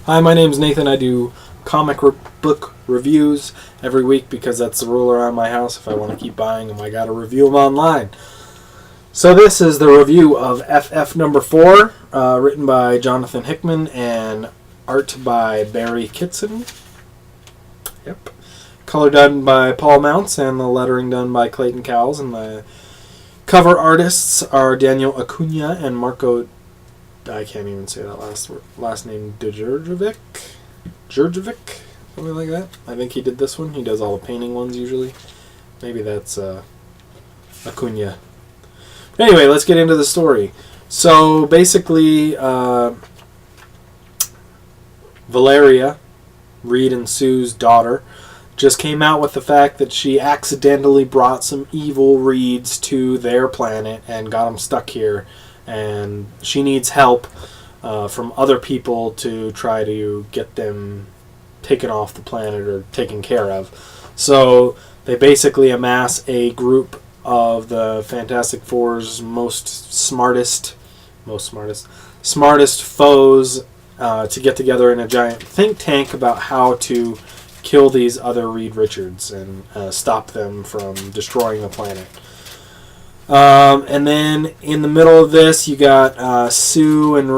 Hi, my name's Nathan. I do book reviews every week because that's the rule around my house. If I want to keep buying them, I got to review them online. So this is the review of FF number 4, written by Jonathan Hickman and art by Barry Kitson. Yep. Color done by Paul Mounts and the lettering done by Clayton Cowles. And the cover artists are Daniel Acuna and Marco... I can't even say that last name. Djurjevic? Something like that. I think he did this one. He does all the painting ones usually. Maybe that's Acuna. Anyway, let's get into the story. So basically, Valeria, Reed and Sue's daughter, just came out with the fact that she accidentally brought some evil Reeds to their planet and got them stuck here. And she needs help from other people to try to get them taken off the planet or taken care of. So they basically amass a group of the Fantastic Four's smartest foes to get together in a giant think tank about how to kill these other Reed Richards and stop them from destroying the planet. And then in the middle of this, you got Sue and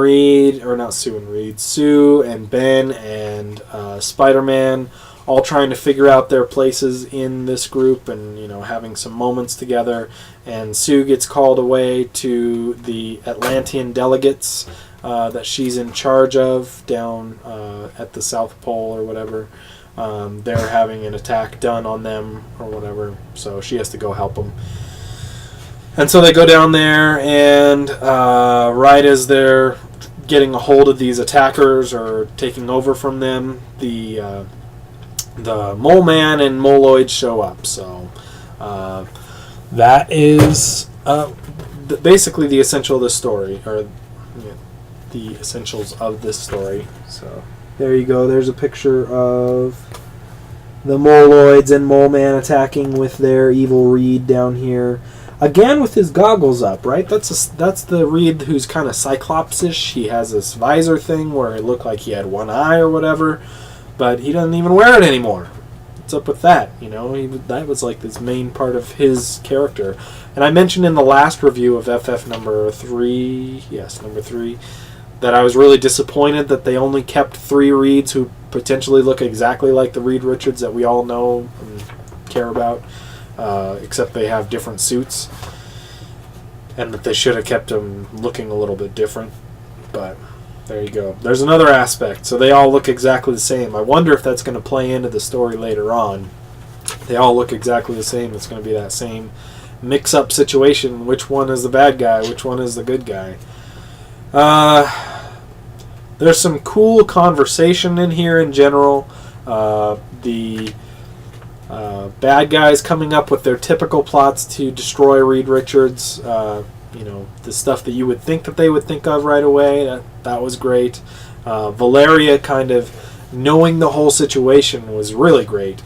Ben and Spider-Man all trying to figure out their places in this group and, having some moments together. And Sue gets called away to the Atlantean delegates that she's in charge of down at the South Pole or whatever. They're having an attack done on them or whatever, so she has to go help them. And so they go down there, and right as they're getting a hold of these attackers or taking over from them, the Mole Man and Moloid show up. So that is basically the essential of this story, or the essentials of this story. So there you go. There's a picture of the Moloids and Mole Man attacking with their evil Reed down here. Again with his goggles up, right? That's the Reed who's kind of Cyclops-ish. He has this visor thing where it looked like he had one eye or whatever, but he doesn't even wear it anymore. What's up with that? That was like this main part of his character. And I mentioned in the last review of FF number 3, number 3, that I was really disappointed that they only kept 3 Reeds who potentially look exactly like the Reed Richards that we all know and care about. Except they have different suits, and that they should have kept them looking a little bit different. But there you go. There's another aspect. So they all look exactly the same. I wonder if that's going to play into the story later on. They all look exactly the same. It's going to be that same mix-up situation. Which one is the bad guy? Which one is the good guy? There's some cool conversation in here in general. The bad guys coming up with their typical plots to destroy Reed Richards. The stuff that you would think that they would think of right away. That was great. Valeria kind of knowing the whole situation was really great.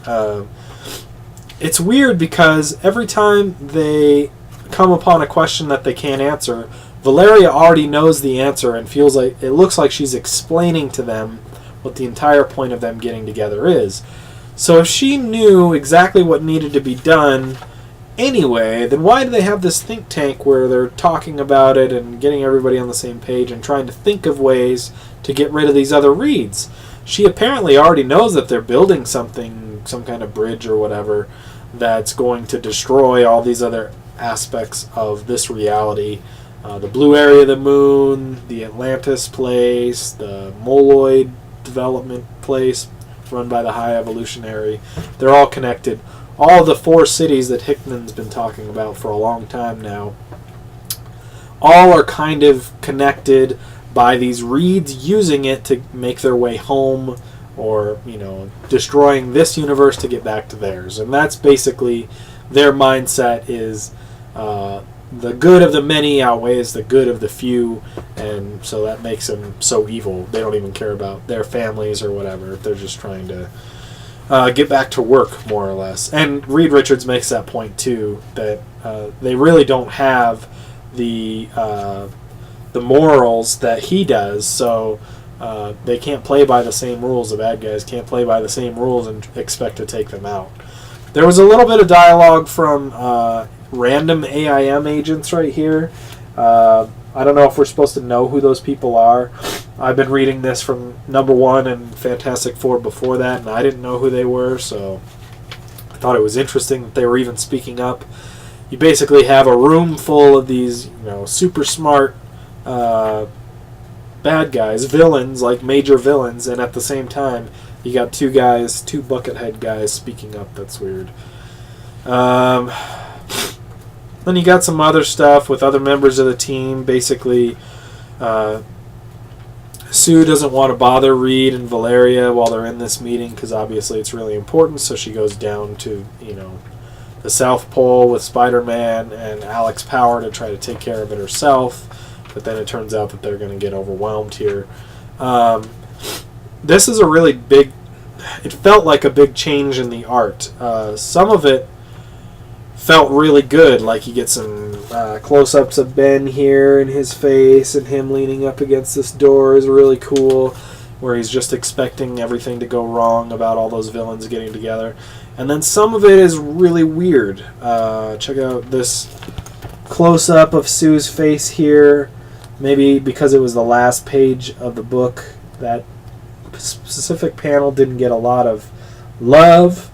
It's weird because every time they come upon a question that they can't answer, Valeria already knows the answer and feels like it looks like she's explaining to them what the entire point of them getting together is. So if she knew exactly what needed to be done anyway, then why do they have this think tank where they're talking about it and getting everybody on the same page and trying to think of ways to get rid of these other Reeds? She apparently already knows that they're building something, some kind of bridge or whatever, that's going to destroy all these other aspects of this reality. The blue area of the moon, the Atlantis place, the Moloid development place, run by the High Evolutionary. They're all connected. All the 4 cities that Hickman's been talking about for a long time now, all are kind of connected by these Reeds using it to make their way home or, destroying this universe to get back to theirs. And that's basically their mindset is the good of the many outweighs the good of the few, and so that makes them so evil. They don't even care about their families or whatever. They're just trying to get back to work, more or less. And Reed Richards makes that point too, that they really don't have the morals that he does. So They can't play by the same rules. The bad guys can't play by the same rules and expect to take them out. There was a little bit of dialogue from random AIM agents right here. I don't know if we're supposed to know who those people are. I've been reading this from #1 and Fantastic Four before that, and I didn't know who they were, so I thought it was interesting that they were even speaking up. You basically have a room full of these, super smart bad guys, villains, like major villains, and at the same time, you got two buckethead guys speaking up. That's weird. Then you got some other stuff with other members of the team. Basically, Sue doesn't want to bother Reed and Valeria while they're in this meeting because obviously it's really important, so she goes down to, the South Pole with Spider-Man and Alex Power to try to take care of it herself. But then it turns out that they're going to get overwhelmed here. This is a really big... It felt like a big change in the art. Some of it felt really good, like you get some close-ups of Ben here in his face, and him leaning up against this door is really cool, where he's just expecting everything to go wrong about all those villains getting together. And then some of it is really weird. Check out this close-up of Sue's face here. Maybe because it was the last page of the book, that specific panel didn't get a lot of love.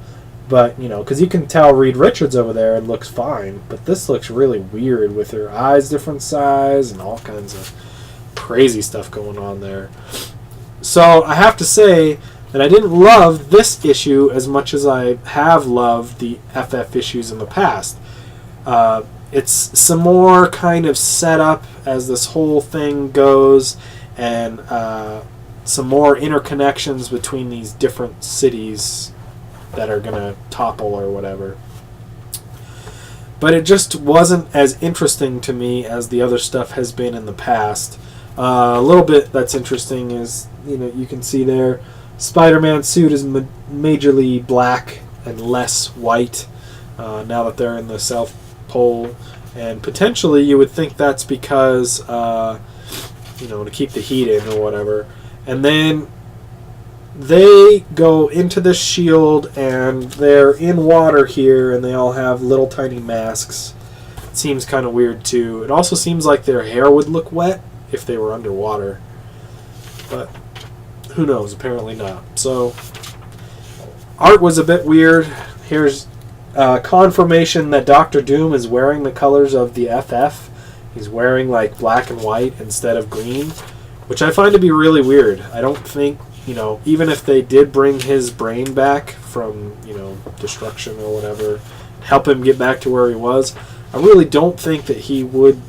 But, because you can tell Reed Richards over there, it looks fine. But this looks really weird with her eyes different size and all kinds of crazy stuff going on there. So I have to say that I didn't love this issue as much as I have loved the FF issues in the past. It's some more kind of setup as this whole thing goes, and some more interconnections between these different cities that are going to topple or whatever. But it just wasn't as interesting to me as the other stuff has been in the past. A little bit that's interesting is, you can see there, Spider-Man's suit is majorly black and less white now that they're in the South Pole. And potentially you would think that's because, to keep the heat in or whatever. And then they go into this shield and they're in water here and they all have little tiny masks. It seems kind of weird too. It also seems like their hair would look wet if they were underwater. But who knows? Apparently not. So art was a bit weird. Here's confirmation that Doctor Doom is wearing the colors of the FF. He's wearing like black and white instead of green, which I find to be really weird. I don't think, even if they did bring his brain back from, destruction or whatever, help him get back to where he was, I really don't think that he would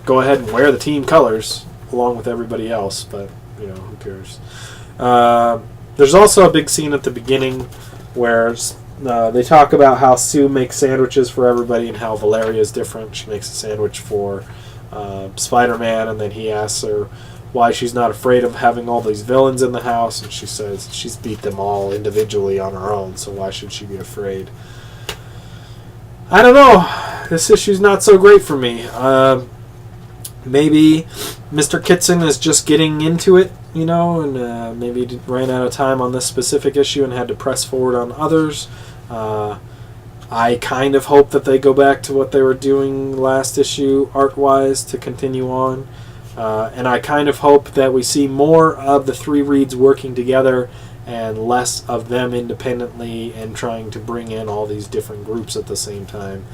go ahead and wear the team colors along with everybody else, but, who cares. There's also a big scene at the beginning where they talk about how Sue makes sandwiches for everybody and how Valeria is different. She makes a sandwich for Spider-Man, and then he asks her why she's not afraid of having all these villains in the house, and she says she's beat them all individually on her own, so why should she be afraid? I don't know. This issue's not so great for me. Maybe Mr. Kitson is just getting into it, and maybe ran out of time on this specific issue and had to press forward on others. I kind of hope that they go back to what they were doing last issue art-wise to continue on. And I kind of hope that we see more of the three Reeds working together and less of them independently and trying to bring in all these different groups at the same time.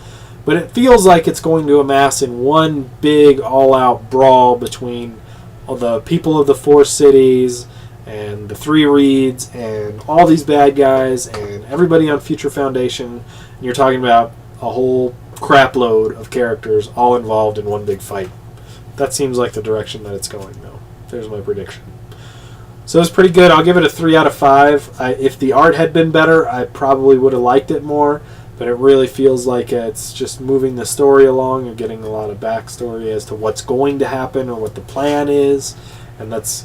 But it feels like it's going to amass in one big all-out brawl between all the people of the four cities and the three Reeds and all these bad guys and everybody on Future Foundation. And you're talking about a whole crap load of characters all involved in one big fight. That seems like the direction that it's going, though. There's my prediction. So it's pretty good. I'll give it a 3 out of 5. If the art had been better, I probably would have liked it more. But it really feels like it's just moving the story along. You're getting a lot of backstory as to what's going to happen or what the plan is. And that's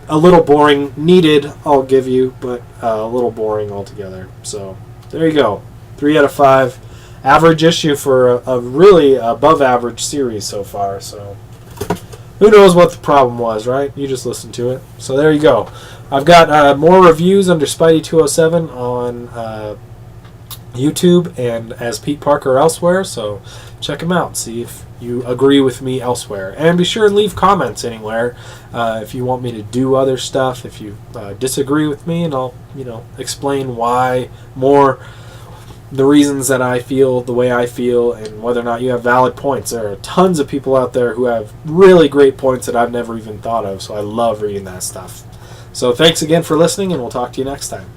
a little boring. Needed, I'll give you, but a little boring altogether. So there you go. 3 out of 5. Average issue for a really above average series so far. So Who knows what the problem was, right? You just listen to it. So there you go. I've got more reviews under Spidey207 on YouTube and as Pete Parker elsewhere, so check them out. See if you agree with me elsewhere. And be sure to leave comments anywhere if you want me to do other stuff, if you disagree with me, and I'll explain why more, the reasons that I feel the way I feel, and whether or not you have valid points. There are tons of people out there who have really great points that I've never even thought of, so I love reading that stuff. So thanks again for listening, and we'll talk to you next time.